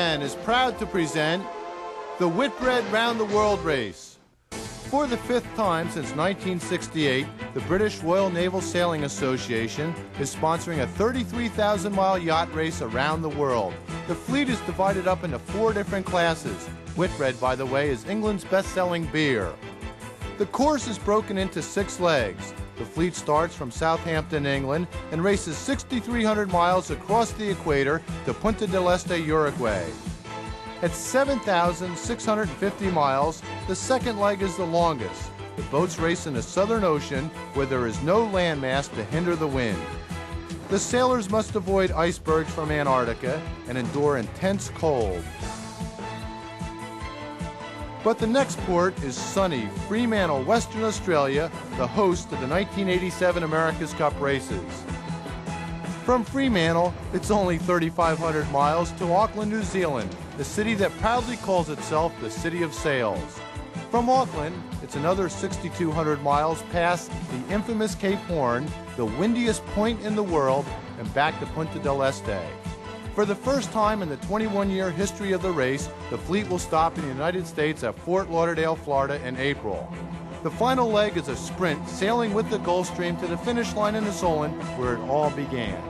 Japan is proud to present the Whitbread Round the World Race. For the 5th time since 1968, the British Royal Naval Sailing Association is sponsoring a 33,000-mile yacht race around the world. The fleet is divided up into 4 different classes. Whitbread, by the way, is England's best-selling beer. The course is broken into 6 legs. The fleet starts from Southampton, England, and races 6,300 miles across the equator to Punta del Este, Uruguay. At 7,650 miles, the second leg is the longest. The boats race in the Southern Ocean, where there is no landmass to hinder the wind. The sailors must avoid icebergs from Antarctica and endure intense cold. But the next port is sunny Fremantle, Western Australia, the host of the 1987 America's Cup races. From Fremantle, it's only 3,500 miles to Auckland, New Zealand, the city that proudly calls itself the City of Sails. From Auckland, it's another 6,200 miles past the infamous Cape Horn, the windiest point in the world, and back to Punta del Este. For the first time in the 21-year history of the race, the fleet will stop in the United States at Fort Lauderdale, Florida in April. The final leg is a sprint, sailing with the Gulf Stream to the finish line in the Solent, where it all began.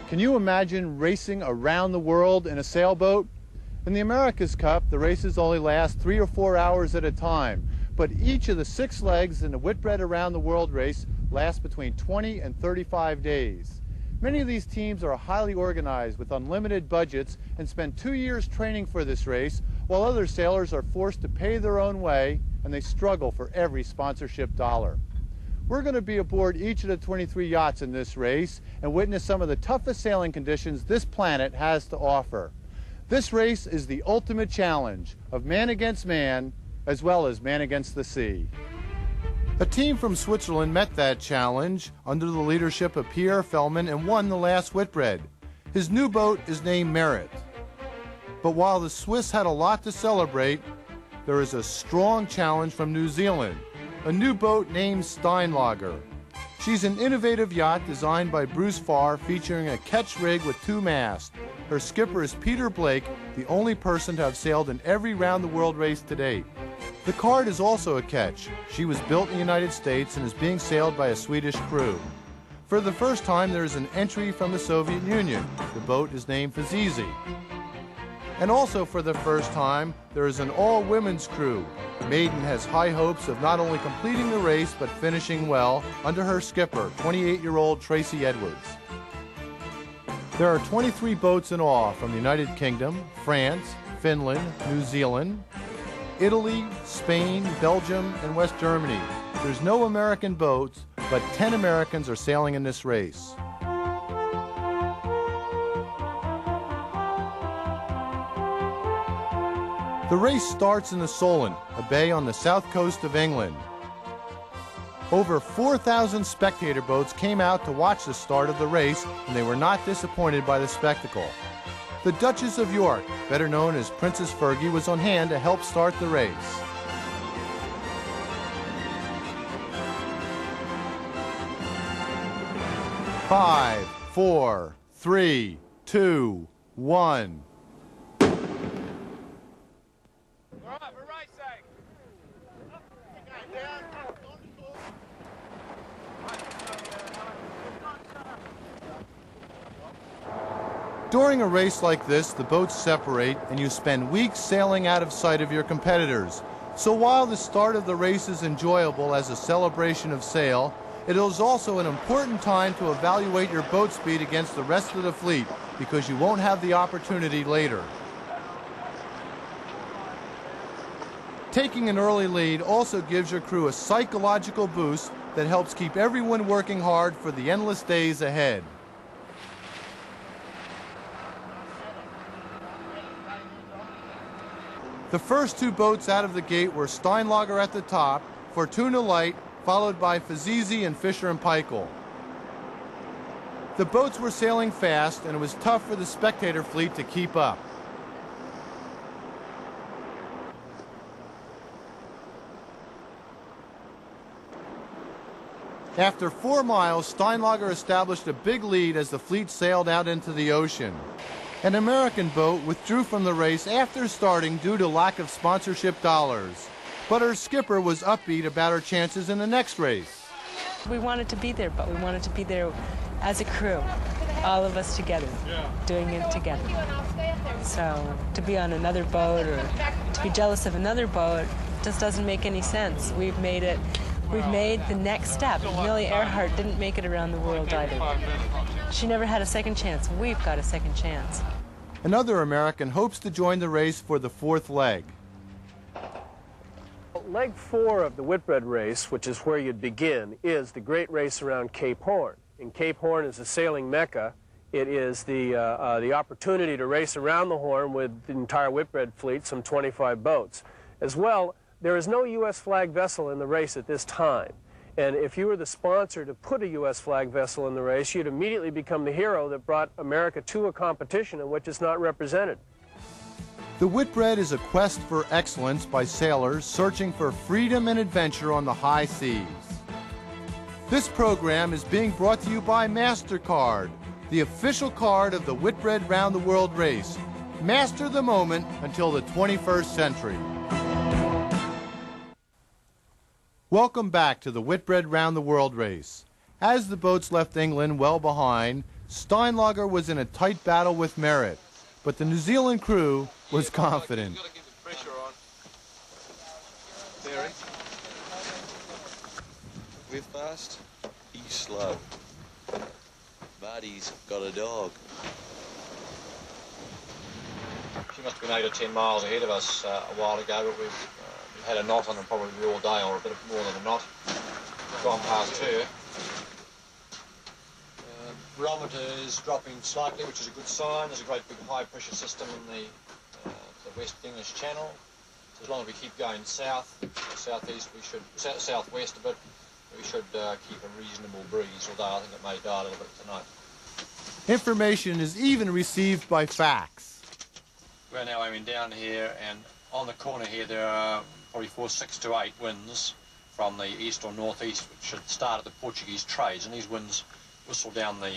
Can you imagine racing around the world in a sailboat? In the America's Cup, the races only last 3 or 4 hours at a time, but each of the 6 legs in the Whitbread Around the World race lasts between 20 and 35 days. Many of these teams are highly organized with unlimited budgets and spend 2 years training for this race, while other sailors are forced to pay their own way and they struggle for every sponsorship dollar. We're going to be aboard each of the 23 yachts in this race and witness some of the toughest sailing conditions this planet has to offer. This race is the ultimate challenge of man against man, as well as man against the sea. A team from Switzerland met that challenge under the leadership of Pierre Fellman and won the last Whitbread. His new boat is named Merit. But while the Swiss had a lot to celebrate, there is a strong challenge from New Zealand, a new boat named Steinlager. She's an innovative yacht designed by Bruce Farr, featuring a ketch rig with 2 masts. Her skipper is Peter Blake, the only person to have sailed in every round-the-world race to date. The Card is also a ketch. She was built in the United States and is being sailed by a Swedish crew. For the first time, there is an entry from the Soviet Union. The boat is named Fazizi. And also for the first time, there is an all-women's crew. Maiden has high hopes of not only completing the race, but finishing well under her skipper, 28-year-old Tracy Edwards. There are 23 boats in all from the United Kingdom, France, Finland, New Zealand, Italy, Spain, Belgium, and West Germany. There's no American boats, but 10 Americans are sailing in this race. The race starts in the Solent, a bay on the south coast of England. Over 4,000 spectator boats came out to watch the start of the race, and they were not disappointed by the spectacle. The Duchess of York, better known as Princess Fergie, was on hand to help start the race. Five, 4, 3, 2, 1. During a race like this, the boats separate and you spend weeks sailing out of sight of your competitors. So while the start of the race is enjoyable as a celebration of sail, it is also an important time to evaluate your boat speed against the rest of the fleet, because you won't have the opportunity later. Taking an early lead also gives your crew a psychological boost that helps keep everyone working hard for the endless days ahead. The first 2 boats out of the gate were Steinlager at the top, Fortuna Light, followed by Fazizi and Fisher and Paykel. The boats were sailing fast, and it was tough for the spectator fleet to keep up. After 4 miles, Steinlager established a big lead as the fleet sailed out into the ocean. An American boat withdrew from the race after starting due to lack of sponsorship dollars. But her skipper was upbeat about her chances in the next race. We wanted to be there, but we wanted to be there as a crew, all of us together, doing it together. So to be on another boat or to be jealous of another boat just doesn't make any sense. We've made the next step. Amelia Earhart didn't make it around the world either. She never had a second chance. We've got a second chance. Another American hopes to join the race for the fourth leg. Leg 4 of the Whitbread race, which is where you'd begin, is the great race around Cape Horn. And Cape Horn is a sailing mecca. It is the opportunity to race around the Horn with the entire Whitbread fleet, some 25 boats. As well, there is no U.S. flag vessel in the race at this time. And if you were the sponsor to put a U.S. flag vessel in the race, you'd immediately become the hero that brought America to a competition in which it's not represented. The Whitbread is a quest for excellence by sailors searching for freedom and adventure on the high seas. This program is being brought to you by MasterCard, the official card of the Whitbread Round the World race. Master the moment until the 21st century. Welcome back to the Whitbread Round the World race. As the boats left England well behind, Steinlager was in a tight battle with Merritt, but the New Zealand crew was confident. You've got to keep the pressure on. Barry. We're fast. He's slow. Marty's got a dog. She must have been 8 or 10 miles ahead of us a while ago, but we've had a knot on her probably all day, or a bit more than a knot. We've gone past her. Barometer is dropping slightly, which is a good sign. There's a great big high pressure system in the West English Channel. So as long as we keep going south, southeast, we should southwest a bit. We should keep a reasonable breeze, although I think it may die a little bit tonight. Information is even received by fax. We're now aiming down here, and on the corner here there are probably 4, 6 to 8 winds from the east or northeast, which should start at the Portuguese trades, and these winds whistle down the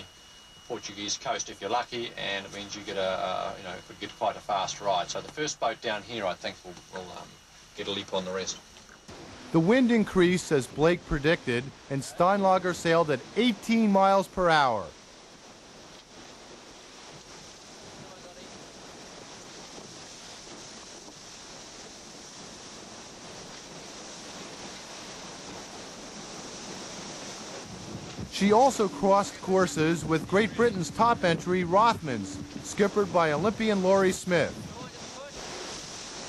Portuguese coast if you're lucky, and it means you get could get quite a fast ride. So the first boat down here, I think, will get a leap on the rest. The wind increased as Blake predicted, and Steinlager sailed at 18 miles per hour. She also crossed courses with Great Britain's top entry, Rothmans, skippered by Olympian Laurie Smith.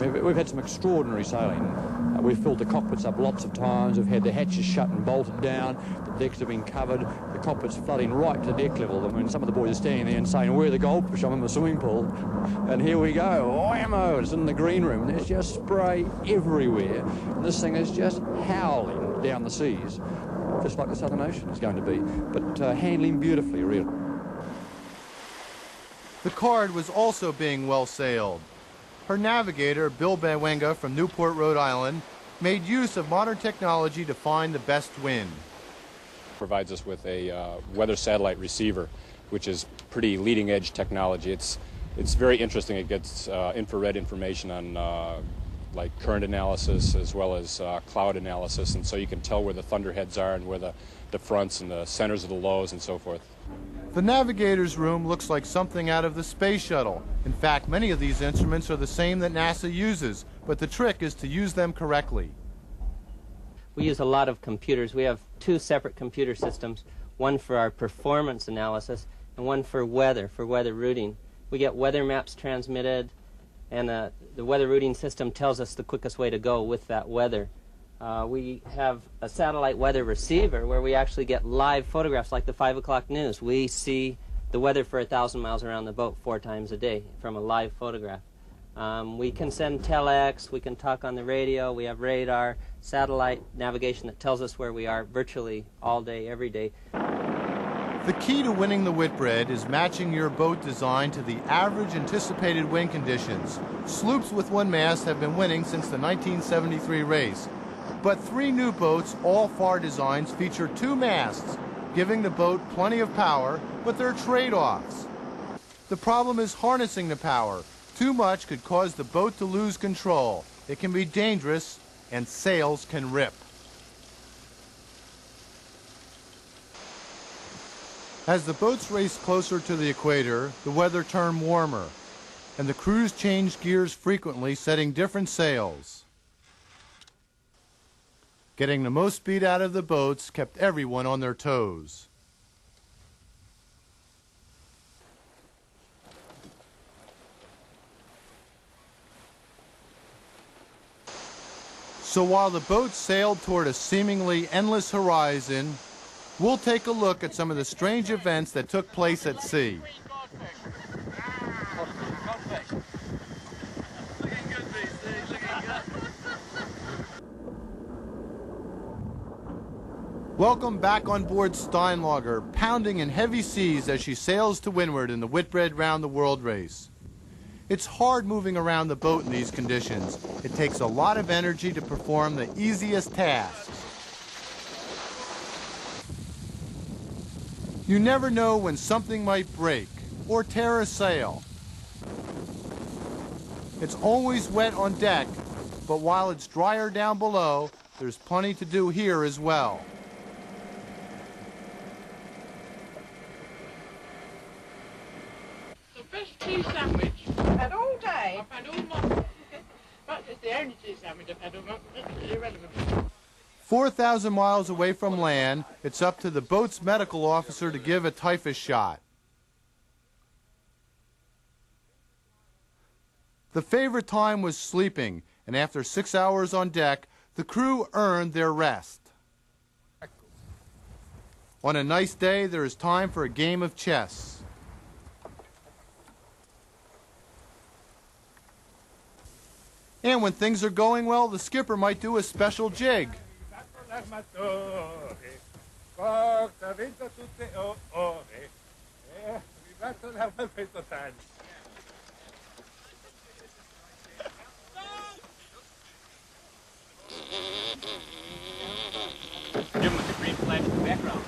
We've had some extraordinary sailing. We've filled the cockpits up lots of times. We've had the hatches shut and bolted down. The decks have been covered. The cockpits flooding right to deck level. I mean, some of the boys are standing there and saying, "Where are the goldfish? I'm in the swimming pool." And here we go. Whammo! It's in the green room. There's just spray everywhere. And this thing is just howling down the seas, just like the Southern Ocean is going to be, but handling beautifully, really. The Card was also being well sailed. Her navigator, Bill Bawenga from Newport, Rhode Island, made use of modern technology to find the best wind. Provides us with a weather satellite receiver, which is pretty leading-edge technology. It's very interesting. It gets infrared information on like current analysis as well as cloud analysis, and so you can tell where the thunderheads are and where the fronts and the centers of the lows and so forth. The navigator's room looks like something out of the space shuttle. In fact, many of these instruments are the same that NASA uses, but the trick is to use them correctly. We use a lot of computers. We have 2 separate computer systems, one for our performance analysis and one for weather routing. We get weather maps transmitted, and the weather routing system tells us the quickest way to go with that weather. We have a satellite weather receiver where we actually get live photographs like the 5 o'clock news. We see the weather for 1,000 miles around the boat 4 times a day from a live photograph. We can send telex, we can talk on the radio, we have radar, satellite navigation that tells us where we are virtually all day, every day. The key to winning the Whitbread is matching your boat design to the average anticipated wind conditions. Sloops with one mast have been winning since the 1973 race. But 3 new boats, all FAR designs, feature 2 masts, giving the boat plenty of power, but there are trade-offs. The problem is harnessing the power. Too much could cause the boat to lose control. It can be dangerous, and sails can rip. As the boats raced closer to the equator, the weather turned warmer, and the crews changed gears frequently, setting different sails. Getting the most speed out of the boats kept everyone on their toes. So while the boats sailed toward a seemingly endless horizon, we'll take a look at some of the strange events that took place at sea. Welcome back on board Steinlager, pounding in heavy seas as she sails to windward in the Whitbread Round the World race. It's hard moving around the boat in these conditions. It takes a lot of energy to perform the easiest tasks. You never know when something might break or tear a sail. It's always wet on deck, but while it's drier down below, there's plenty to do here as well. The best cheese sandwich I've had all day. I've had all month. But it's the only cheese sandwich I've had all month. It's irrelevant. 4,000 miles away from land, it's up to the boat's medical officer to give a typhus shot. The favorite time was sleeping, and after 6 hours on deck, the crew earned their rest. On a nice day, there is time for a game of chess. And when things are going well, the skipper might do a special jig. Give him the green flash in the background.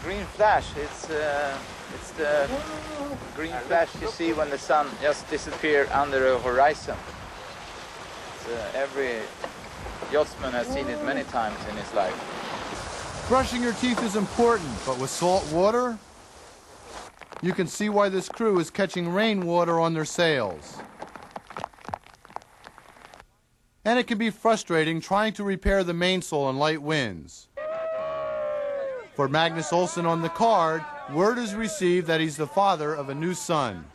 Green flash, it's the green flash you see when the sun just disappears under the horizon. Every yachtsman has seen it many times in his life. Brushing your teeth is important, but with salt water, you can see why this crew is catching rainwater on their sails. And it can be frustrating trying to repair the mainsail in light winds. For Magnus Olsen on the card, word is received that he's the father of a new son.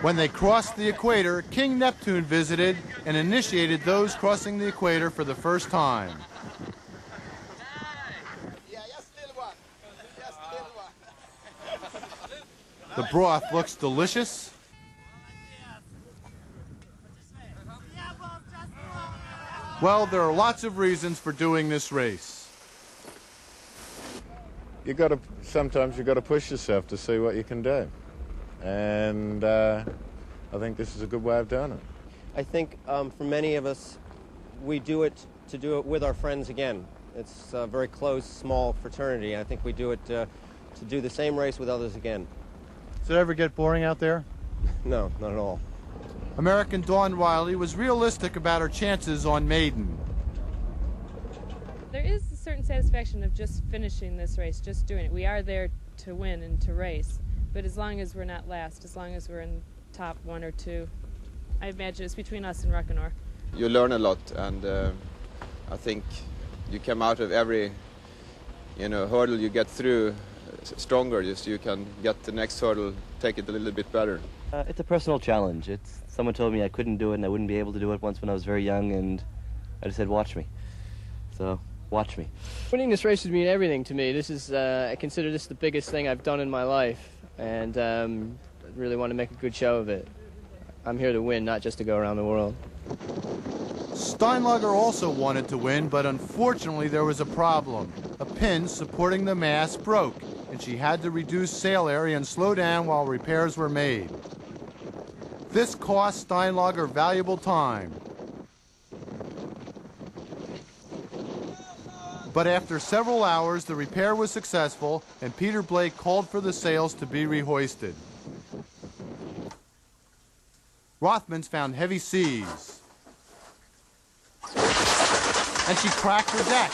When they crossed the equator, King Neptune visited and initiated those crossing the equator for the first time. The broth looks delicious. Well, there are lots of reasons for doing this race. Sometimes you got to push yourself to see what you can do. And I think this is a good way of doing it. I think for many of us, we do it to do it with our friends again. It's a very close, small fraternity. I think we do it to do the same race with others again. Does it ever get boring out there? No, not at all. American Dawn Riley was realistic about her chances on maiden. There is a certain satisfaction of just finishing this race, just doing it. We are there to win and to race, but as long as we're not last, as long as we're in top 1 or 2, I imagine it's between us and Ruckanor. You learn a lot, and I think you come out of every hurdle you get through stronger, just you can get the next hurdle, take it a little bit better. It's a personal challenge. Someone told me I couldn't do it and I wouldn't be able to do it once when I was very young, and I just said, watch me. So, watch me. Winning this race would mean everything to me. This is, I consider this the biggest thing I've done in my life, and I really want to make a good show of it. I'm here to win, not just to go around the world. Steinlager also wanted to win, but unfortunately there was a problem. A pin supporting the mast broke, and she had to reduce sail area and slow down while repairs were made. This cost Steinlager valuable time. But after several hours, the repair was successful, and Peter Blake called for the sails to be rehoisted. Rothmans found heavy seas, and she cracked her deck.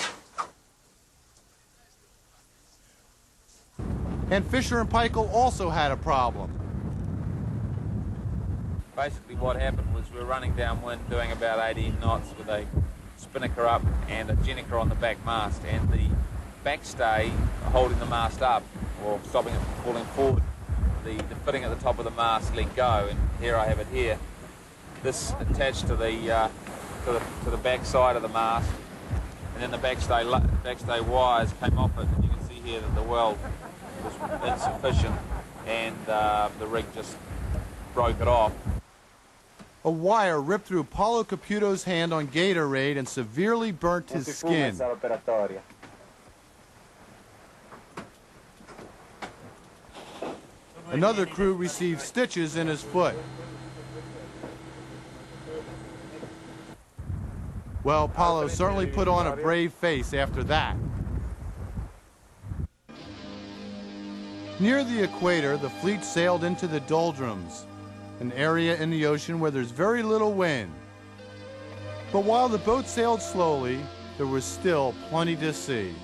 And Fisher and Peichel also had a problem. Basically what happened was we were running downwind doing about 18 knots with a spinnaker up and a gennaker on the back mast, and the backstay holding the mast up or stopping it from falling forward, the fitting at the top of the mast let go, and here I have it here. This attached to the back side of the mast, and then the backstay wires came off it, and you can see here that the weld was insufficient, and the rig just broke it off. A wire ripped through Paulo Caputo's hand on Gatorade and severely burnt his skin. Another crew received stitches in his foot. Well, Paulo certainly put on a brave face after that. Near the equator, the fleet sailed into the doldrums, an area in the ocean where there's very little wind. But while the boat sailed slowly, there was still plenty to see.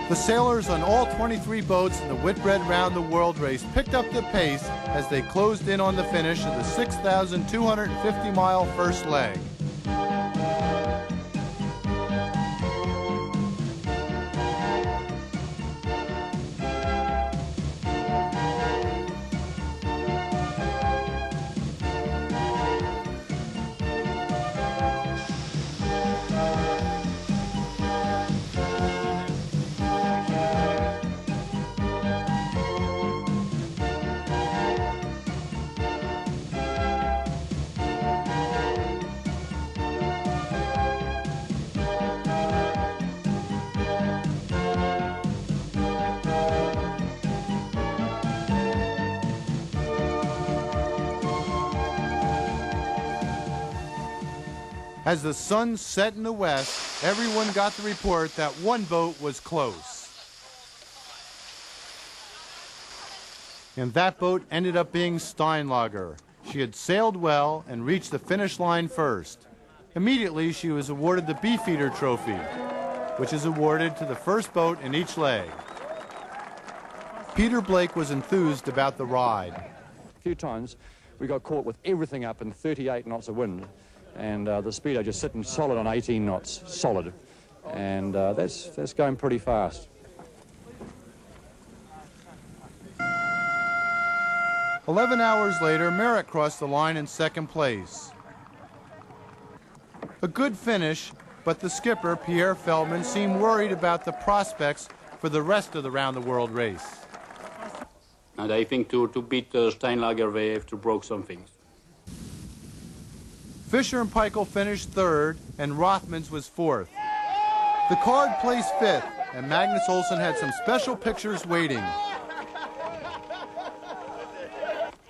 The sailors on all 23 boats in the Whitbread Round the World race picked up the pace as they closed in on the finish of the 6,250-mile first leg. As the sun set in the west, everyone got the report that one boat was close. And that boat ended up being Steinlager. She had sailed well and reached the finish line first. Immediately, she was awarded the Beefeater Trophy, which is awarded to the first boat in each leg. Peter Blake was enthused about the ride. A few times we got caught with everything up in 38 knots of wind, and the speedo just sitting solid on 18 knots, solid. And that's going pretty fast. 11 hours later, Merritt crossed the line in second place. A good finish, but the skipper, Pierre Feldman, seemed worried about the prospects for the rest of the Round the World race. And I think to beat Steinlager, they have to break some things. Fisher and Peichel finished third, and Rothmans was fourth. The card placed fifth, and Magnus Olsson had some special pictures waiting.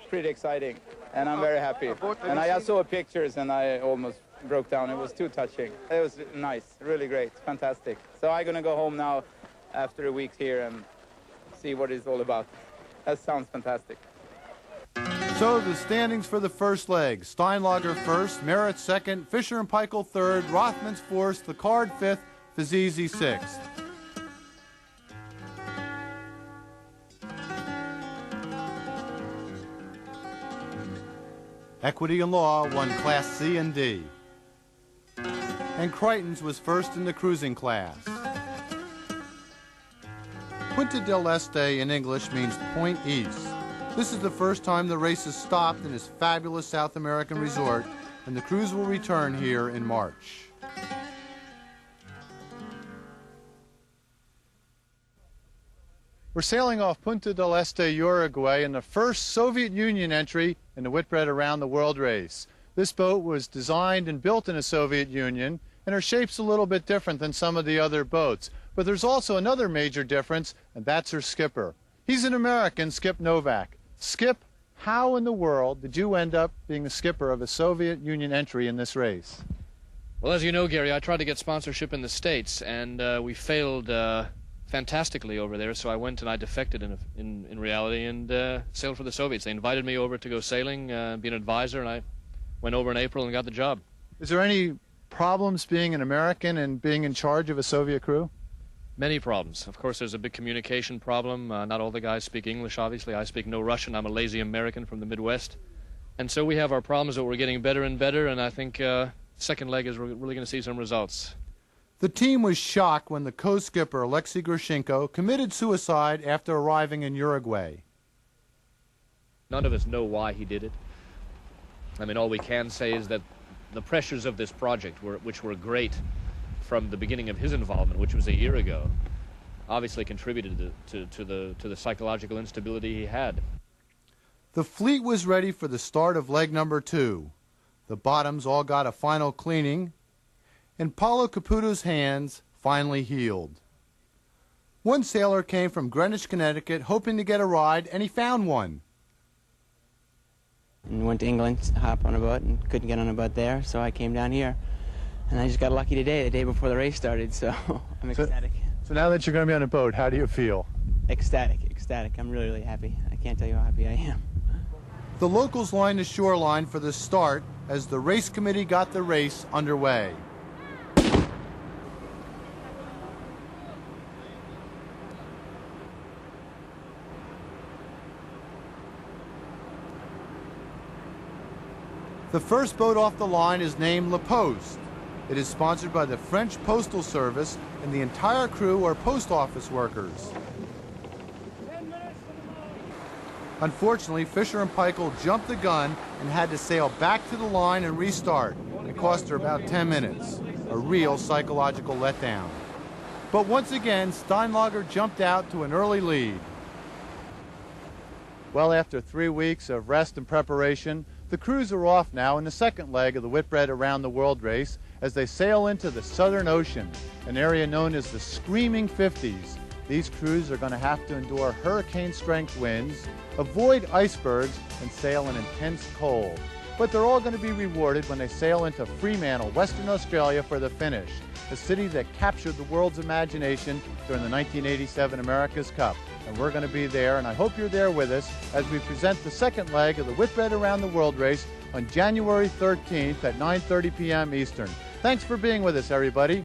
Pretty exciting, and I'm very happy. And I just saw pictures, and I almost broke down. It was too touching. It was nice, really great, fantastic. So I'm going to go home now after a week here and see what it's all about. That sounds fantastic. So the standings for the first leg: Steinlager first, Merritt second, Fisher and Peichel third, Rothmans fourth, the card fifth, Fazizi sixth. Equity and Law won Class C and D. And Crichton's was first in the cruising class. Punta del Este in English means point east. This is the first time the race has stopped in this fabulous South American resort, and the crews will return here in March. We're sailing off Punta del Este, Uruguay, in the first Soviet Union entry in the Whitbread Around the World race. This boat was designed and built in the Soviet Union, and her shape's a little bit different than some of the other boats. But there's also another major difference, and that's her skipper. He's an American, Skip Novak. Skip, how in the world did you end up being the skipper of a Soviet Union entry in this race? Well, as you know, Gary, I tried to get sponsorship in the States, and we failed fantastically over there, so I went and I defected in reality and sailed for the Soviets. They invited me over to go sailing, be an advisor, and I went over in April and got the job. Is there any problems being an American and being in charge of a Soviet crew? Many problems. Of course, there's a big communication problem. Not all the guys speak English, obviously. I speak no Russian. I'm a lazy American from the Midwest. And so we have our problems, but we're getting better and better, and I think second leg is we're really going to see some results. The team was shocked when the co-skipper, Alexei Grushenko, committed suicide after arriving in Uruguay. None of us know why he did it. I mean, all we can say is that the pressures of this project, which were great from the beginning of his involvement, which was a year ago, obviously contributed to the psychological instability he had. The fleet was ready for the start of leg number 2. The bottoms all got a final cleaning, and Paulo Caputo's hands finally healed. One sailor came from Greenwich, Connecticut, hoping to get a ride, and he found one. And went to England to hop on a boat and couldn't get on a boat there, so I came down here. And I just got lucky today, the day before the race started, so I'm ecstatic. So now that you're going to be on a boat, how do you feel? Ecstatic. I'm really, really happy. I can't tell you how happy I am. The locals lined the shoreline for the start as the race committee got the race underway. The first boat off the line is named La Poste. It is sponsored by the French Postal Service, and the entire crew are post office workers. Unfortunately, Fisher and Peichel jumped the gun and had to sail back to the line and restart. It cost her about 10 minutes, a real psychological letdown. But once again, Steinlager jumped out to an early lead. Well, after 3 weeks of rest and preparation, the crews are off now in the second leg of the Whitbread Around the World race as they sail into the Southern Ocean, an area known as the Screaming 50s. These crews are going to have to endure hurricane-strength winds, avoid icebergs, and sail in intense cold. But they're all going to be rewarded when they sail into Fremantle, Western Australia for the finish, a city that captured the world's imagination during the 1987 America's Cup. And we're going to be there, and I hope you're there with us as we present the second leg of the Whitbread Around the World race on January 13th at 9:30 p.m. Eastern. Thanks for being with us, everybody.